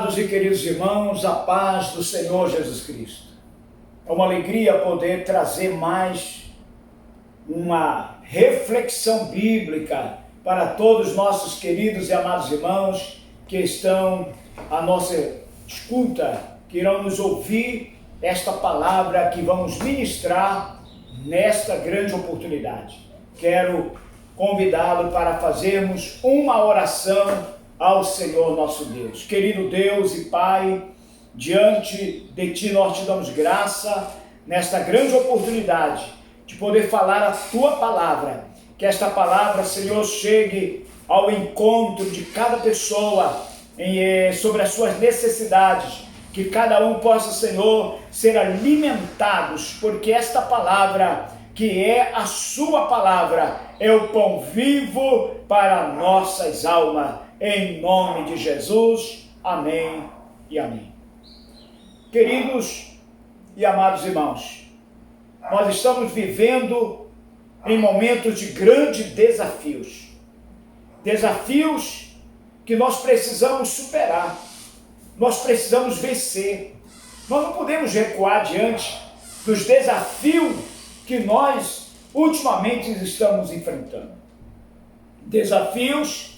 Amados e queridos irmãos, a paz do Senhor Jesus Cristo. É uma alegria poder trazer mais uma reflexão bíblica para todos os nossos queridos e amados irmãos que estão à nossa escuta, que irão nos ouvir esta palavra que vamos ministrar nesta grande oportunidade. Quero convidá-lo para fazermos uma oração ao Senhor nosso Deus. Querido Deus e Pai, diante de Ti nós te damos graça nesta grande oportunidade de poder falar a Tua palavra. Que esta palavra, Senhor, chegue ao encontro de cada pessoa sobre as suas necessidades. Que cada um possa, Senhor, ser alimentados, porque esta palavra, que é a Sua palavra, é o pão vivo para nossas almas. Em nome de Jesus, amém e amém. Queridos e amados irmãos, nós estamos vivendo em momentos de grandes desafios. Desafios que nós precisamos superar, nós precisamos vencer. Nós não podemos recuar diante dos desafios que nós ultimamente estamos enfrentando. Desafios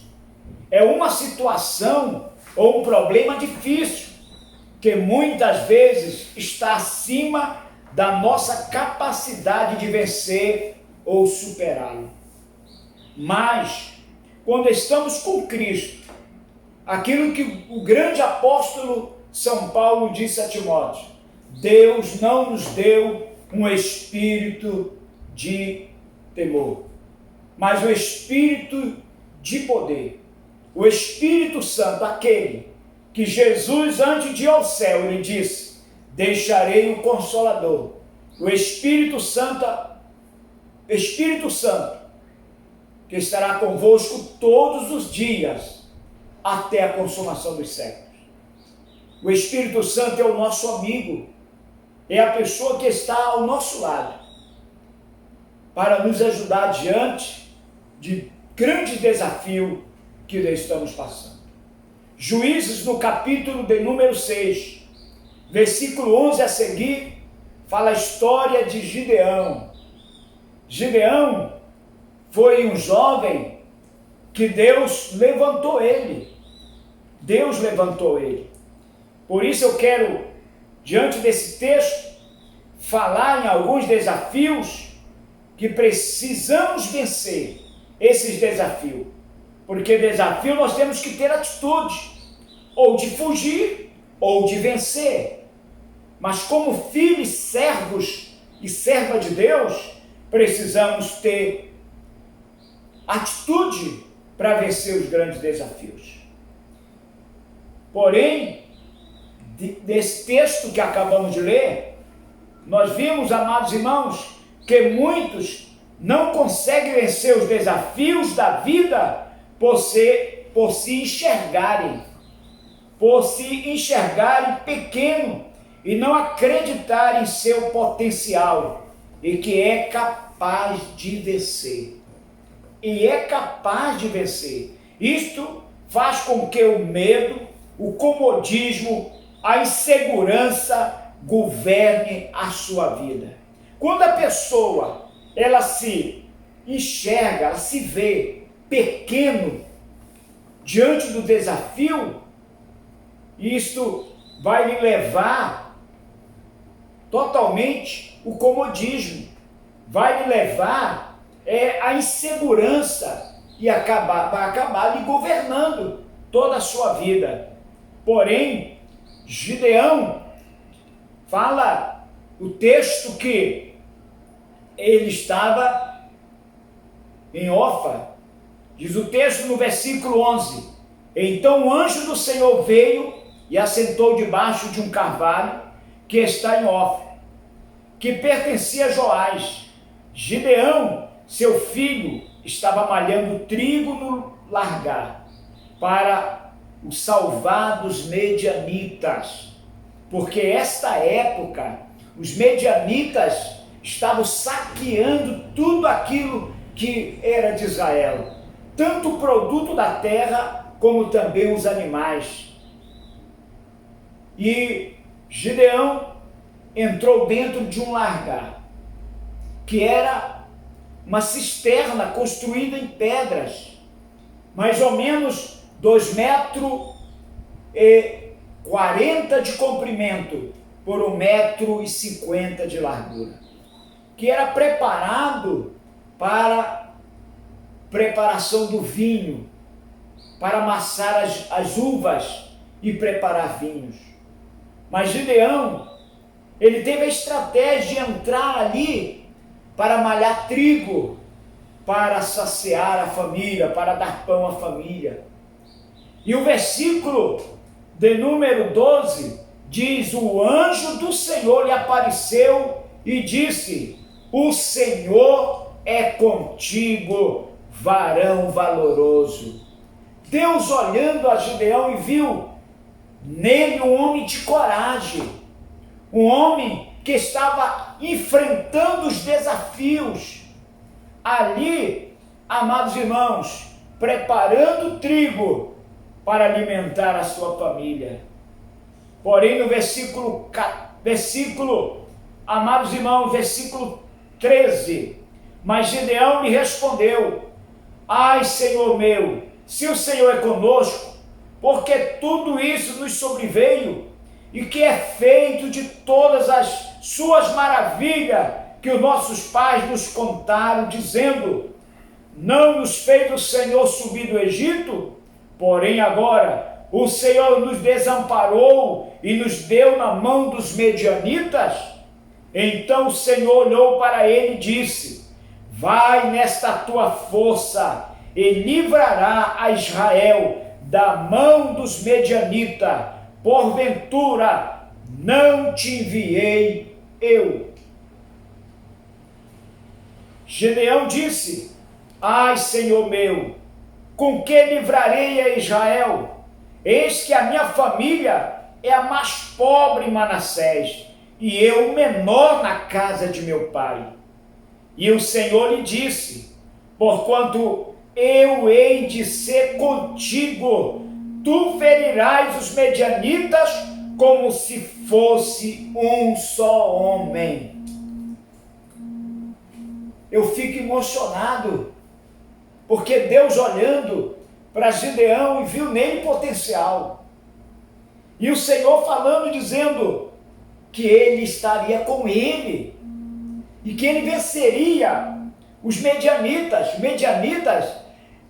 é uma situação ou um problema difícil, que muitas vezes está acima da nossa capacidade de vencer ou superá-lo. Mas, quando estamos com Cristo, aquilo que o grande apóstolo São Paulo disse a Timóteo: Deus não nos deu um espírito de temor, mas um espírito de poder. O Espírito Santo, aquele que Jesus, antes de ir ao céu, ele disse: deixarei o Consolador, o Espírito Santo, que estará convosco todos os dias, até a consumação dos séculos. O Espírito Santo é o nosso amigo, é a pessoa que está ao nosso lado, para nos ajudar diante de grandes desafios que estamos passando. Juízes, no capítulo de número 6, versículo 11 a seguir, fala a história de Gideão. Gideão foi um jovem que Deus levantou ele. Deus levantou ele. Por isso eu quero, diante desse texto, falar em alguns desafios que precisamos vencer. Esses desafios. Porque desafio nós temos que ter atitude, ou de fugir, ou de vencer. Mas como filhos, servos e serva de Deus, precisamos ter atitude para vencer os grandes desafios. Porém, desse texto que acabamos de ler, nós vimos, amados irmãos, que muitos não conseguem vencer os desafios da vida por se enxergarem pequeno e não acreditar em seu potencial e que é capaz de vencer. E é capaz de vencer. Isto faz com que o medo, o comodismo, a insegurança governe a sua vida. Quando a pessoa ela se enxerga, ela se vê pequeno diante do desafio, isto vai lhe levar totalmente o comodismo, vai lhe levar a insegurança e vai acabar lhe governando toda a sua vida. Porém, Gideão fala o texto que ele estava em Ofa. Diz o texto no versículo 11: então o anjo do Senhor veio e assentou debaixo de um carvalho que está em Ofa, que pertencia a Joás. Gideão, seu filho, estava malhando trigo no largar para o salvar dos medianitas, porque esta época os medianitas estavam saqueando tudo aquilo que era de Israel, tanto o produto da terra como também os animais. E Gideão entrou dentro de um largar, que era uma cisterna construída em pedras, mais ou menos 2,40 metros de comprimento por 1,50 metros de largura, que era preparado para preparação do vinho, para amassar as uvas e preparar vinhos. Mas Gideão, ele teve a estratégia de entrar ali para malhar trigo, para saciar a família, para dar pão à família. E o versículo de número 12 diz: o anjo do Senhor lhe apareceu e disse: o Senhor é contigo, varão valoroso. Deus, olhando a Gideão, e viu nele um homem de coragem, um homem que estava enfrentando os desafios. Ali, amados irmãos, preparando trigo para alimentar a sua família. Porém, no amados irmãos, versículo 13, mas Gideão lhe respondeu: ai, Senhor meu, se o Senhor é conosco, porque tudo isso nos sobreveio, e que é feito de todas as suas maravilhas que os nossos pais nos contaram, dizendo: não nos fez o Senhor subir do Egito? Porém agora o Senhor nos desamparou e nos deu na mão dos medianitas. Então o Senhor olhou para ele e disse: vai nesta tua força e livrará a Israel da mão dos medianitas. Porventura não te enviei eu? Gideão disse: ai, Senhor meu, com que livrarei a Israel? Eis que a minha família é a mais pobre em Manassés, e eu o menor na casa de meu pai. E o Senhor lhe disse: porquanto eu hei de ser contigo, tu ferirás os medianitas como se fosse um só homem. Eu fico emocionado, porque Deus, olhando para Gideão, e viu nele potencial. E o Senhor falando, dizendo que ele estaria com ele, e que ele venceria os medianitas. Medianitas,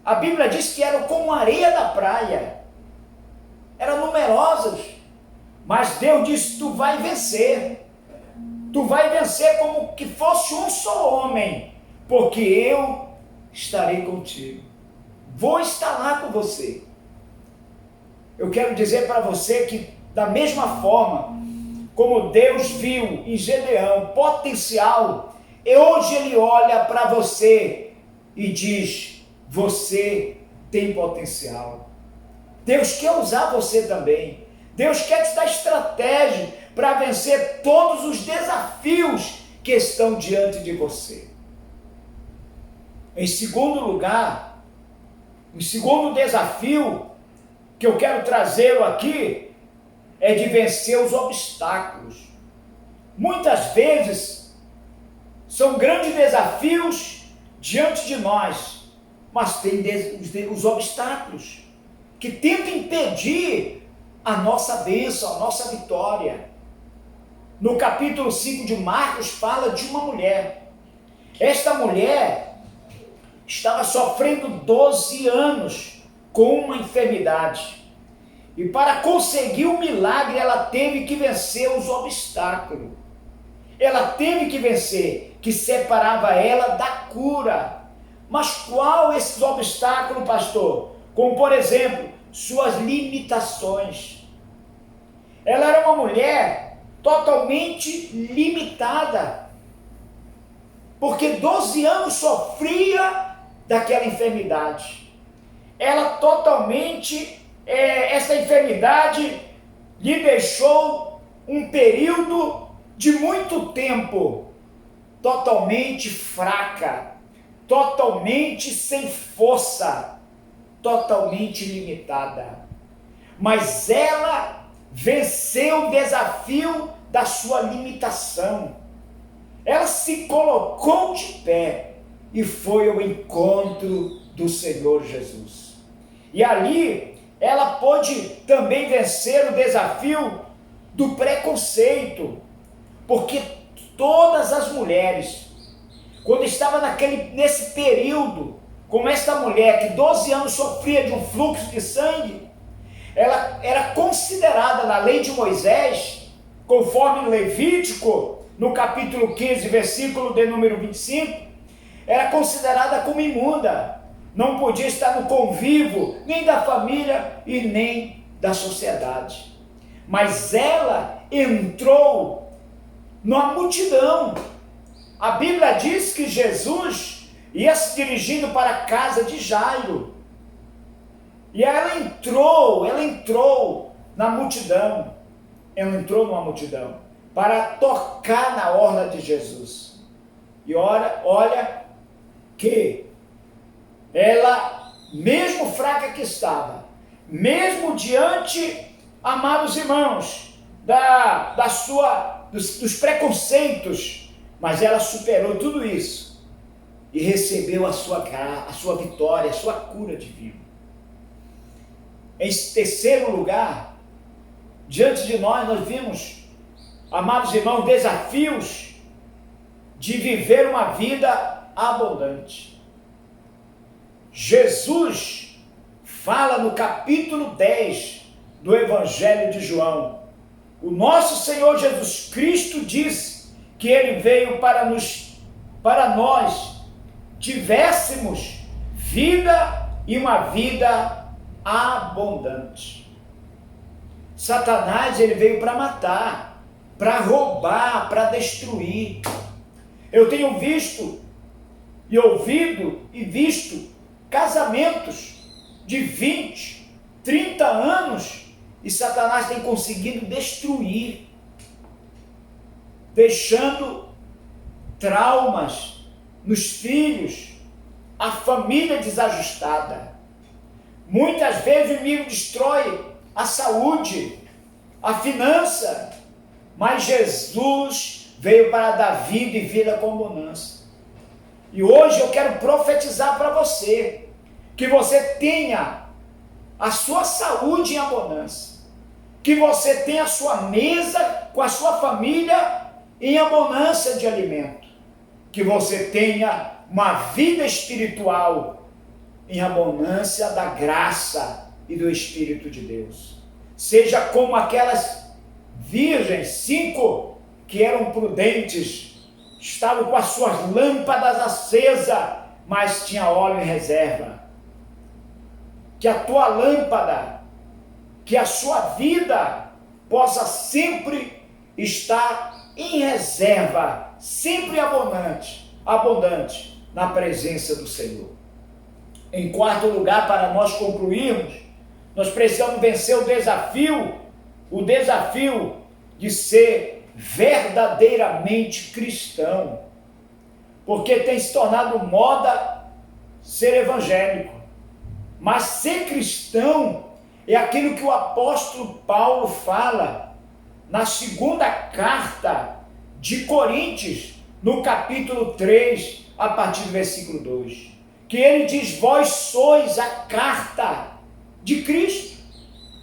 a Bíblia diz que eram como areia da praia, eram numerosos, mas Deus disse: tu vai vencer como que fosse um só homem, porque eu estarei contigo, vou estar lá com você. Eu quero dizer para você que, da mesma forma como Deus viu em Gideão potencial, e hoje Ele olha para você e diz: você tem potencial. Deus quer usar você também. Deus quer te dar estratégia para vencer todos os desafios que estão diante de você. Em segundo lugar, o segundo desafio que eu quero trazê-lo aqui é de vencer os obstáculos. Muitas vezes são grandes desafios diante de nós, mas tem os obstáculos que tentam impedir a nossa bênção, a nossa vitória. No capítulo 5 de Marcos fala de uma mulher. Esta mulher estava sofrendo 12 anos com uma enfermidade. E para conseguir o milagre, ela teve que vencer os obstáculos. Ela teve que vencer, que separava ela da cura. Mas qual esses obstáculos, pastor? Como, por exemplo, suas limitações. Ela era uma mulher totalmente limitada, porque 12 anos sofria daquela enfermidade. Ela totalmente, essa enfermidade lhe deixou um período de muito tempo totalmente fraca, totalmente sem força, totalmente limitada. Mas ela venceu o desafio da sua limitação. Ela se colocou de pé e foi ao encontro do Senhor Jesus. E ali ela pôde também vencer o desafio do preconceito, porque todas as mulheres, quando estava nesse período, como esta mulher que 12 anos sofria de um fluxo de sangue, ela era considerada na lei de Moisés, conforme Levítico, no capítulo 15, versículo de número 25, era considerada como imunda, não podia estar no convívio nem da família e nem da sociedade. Mas ela entrou na multidão. A Bíblia diz que Jesus ia se dirigindo para a casa de Jairo. E ela entrou na multidão. Ela entrou numa multidão para tocar na orla de Jesus. E olha que ela, mesmo fraca que estava, mesmo diante, amados irmãos, dos preconceitos, mas ela superou tudo isso e recebeu a sua vitória, a sua cura divina. Em terceiro lugar, diante de nós vimos, amados irmãos, desafios de viver uma vida abundante. Jesus fala no capítulo 10 do Evangelho de João. O nosso Senhor Jesus Cristo diz que Ele veio para nós tivéssemos vida e uma vida abundante. Satanás, ele veio para matar, para roubar, para destruir. Eu tenho visto e ouvido e visto casamentos de 20, 30 anos e Satanás tem conseguido destruir, deixando traumas nos filhos, a família desajustada. Muitas vezes o inimigo destrói a saúde, a finança, mas Jesus veio para dar vida e vida com abundância. E hoje eu quero profetizar para você, que você tenha a sua saúde em abundância, que você tenha a sua mesa com a sua família em abundância de alimento, que você tenha uma vida espiritual em abundância da graça e do Espírito de Deus. Seja como aquelas virgens, 5 que eram prudentes, estavam com as suas lâmpadas acesas, mas tinha óleo em reserva. Que a tua lâmpada, que a sua vida possa sempre estar em reserva, sempre abundante na presença do Senhor. Em quarto lugar, para nós concluirmos, nós precisamos vencer o desafio de ser verdadeiramente cristão, porque tem se tornado moda ser evangélico, mas ser cristão é aquilo que o apóstolo Paulo fala na segunda carta de Coríntios, no capítulo 3, a partir do versículo 2, que ele diz: vós sois a carta de Cristo,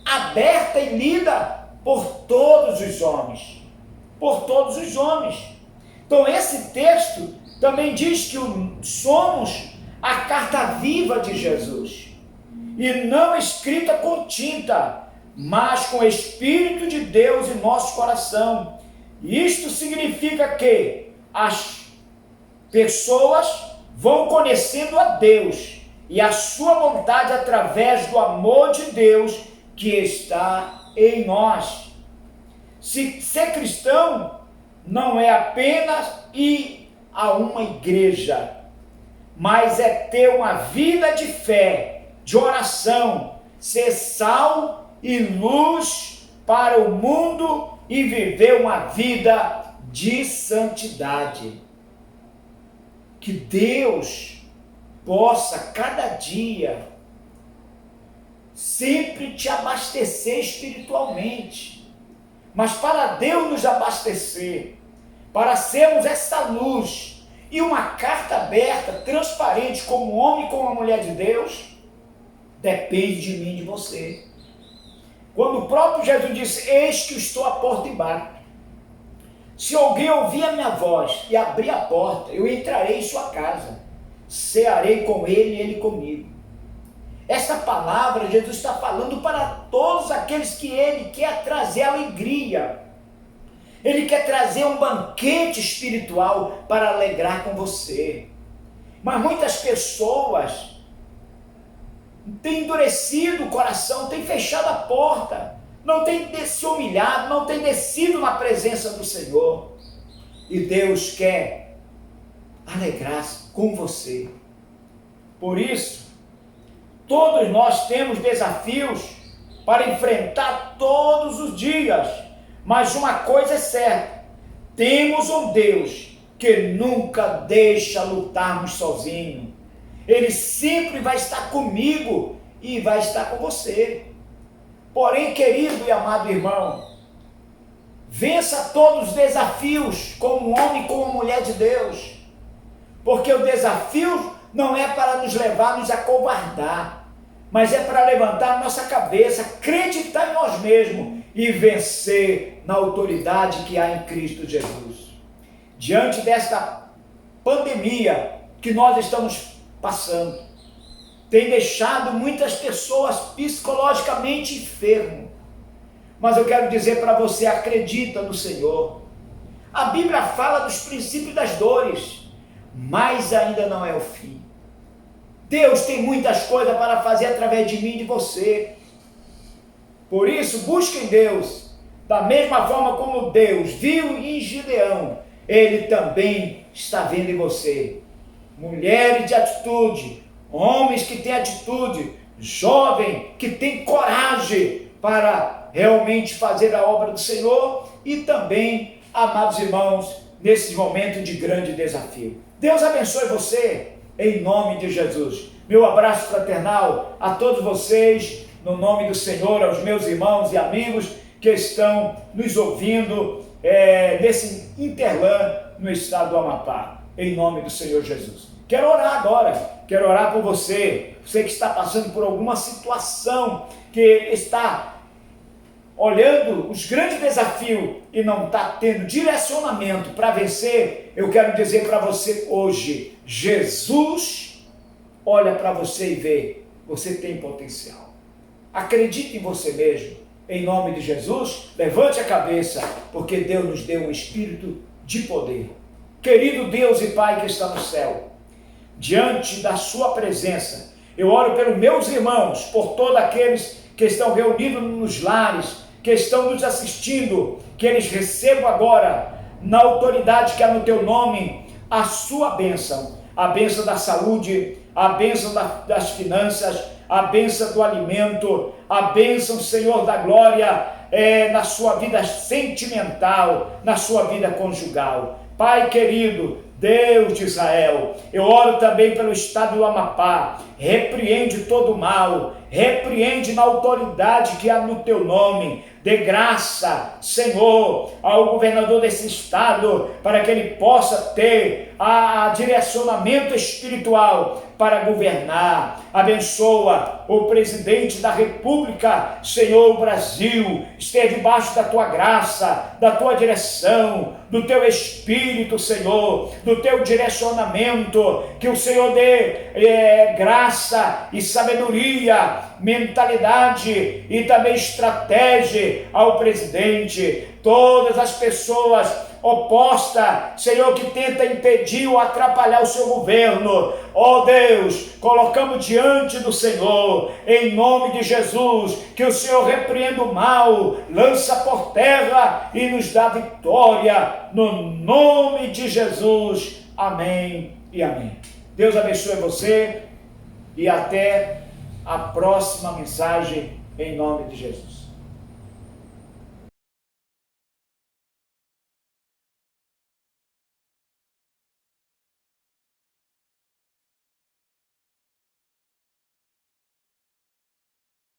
aberta e lida por todos os homens. Por todos os homens. Então esse texto também diz que somos a carta viva de Jesus, e não escrita com tinta, mas com o Espírito de Deus em nosso coração. Isto significa que as pessoas vão conhecendo a Deus e a sua vontade através do amor de Deus que está em nós. Ser cristão não é apenas ir a uma igreja, mas é ter uma vida de fé, de oração, ser sal e luz para o mundo e viver uma vida de santidade. Que Deus possa cada dia sempre te abastecer espiritualmente, Mas para Deus nos abastecer, para sermos essa luz e uma carta aberta, transparente, como homem e como mulher de Deus, depende de mim e de você. Quando o próprio Jesus disse: eis que estou à porta e bato. Se alguém ouvir a minha voz e abrir a porta, eu entrarei em sua casa, cearei com ele e ele comigo. Esta palavra Jesus está falando para todos aqueles que ele quer trazer alegria. Ele quer trazer um banquete espiritual para alegrar com você. Mas muitas pessoas têm endurecido o coração, têm fechado a porta, não têm se humilhado, não têm descido na presença do Senhor. E Deus quer alegrar-se com você. Por isso, todos nós temos desafios para enfrentar todos os dias. Mas uma coisa é certa: temos um Deus que nunca deixa lutarmos sozinhos. Ele sempre vai estar comigo e vai estar com você. Porém, querido e amado irmão, vença todos os desafios como homem e como mulher de Deus. Porque o desafio não é para nos levar a nos acovardar, mas é para levantar nossa cabeça, acreditar em nós mesmos e vencer na autoridade que há em Cristo Jesus. Diante desta pandemia que nós estamos passando, tem deixado muitas pessoas psicologicamente enfermas. Mas eu quero dizer para você: acredita no Senhor. A Bíblia fala dos princípios das dores, mas ainda não é o fim. Deus tem muitas coisas para fazer através de mim e de você. Por isso, busque em Deus. Da mesma forma como Deus viu em Gideão, Ele também está vendo em você. Mulheres de atitude, homens que têm atitude, jovem que tem coragem para realmente fazer a obra do Senhor, e também, amados irmãos, nesse momento de grande desafio. Deus abençoe você, em nome de Jesus. Meu abraço fraternal a todos vocês, no nome do Senhor, aos meus irmãos e amigos que estão nos ouvindo nesse Interlã, no estado do Amapá, em nome do Senhor Jesus. Quero orar agora, quero orar por você que está passando por alguma situação, que está olhando os grandes desafios e não está tendo direcionamento para vencer. Eu quero dizer para você hoje: Jesus olha para você e vê, você tem potencial. Acredite em você mesmo, em nome de Jesus. Levante a cabeça, porque Deus nos deu um espírito de poder. Querido Deus e Pai que está no céu, diante da sua presença, eu oro pelos meus irmãos, por todos aqueles que estão reunidos nos lares, que estão nos assistindo, que eles recebam agora, na autoridade que há no teu nome, a sua bênção, a bênção da saúde, a bênção das finanças, a bênção do alimento, a bênção, Senhor da glória, na sua vida sentimental, na sua vida conjugal. Pai querido, Deus de Israel, eu oro também pelo estado do Amapá. Repreende todo o mal, repreende na autoridade que há no teu nome. Dê graça, Senhor, ao governador desse estado, para que ele possa ter a direcionamento espiritual para governar. Abençoa o presidente da República, Senhor, o Brasil, esteja debaixo da tua graça, da tua direção, do teu Espírito, Senhor, do teu direcionamento, que o Senhor dê graça e sabedoria, mentalidade e também estratégia ao presidente. Todas as pessoas opostas, Senhor, que tenta impedir ou atrapalhar o seu governo, ó Deus, colocamos diante do Senhor, em nome de Jesus, que o Senhor repreenda o mal, lança por terra e nos dá vitória, no nome de Jesus, amém e amém. Deus abençoe você e até a próxima mensagem, em nome de Jesus.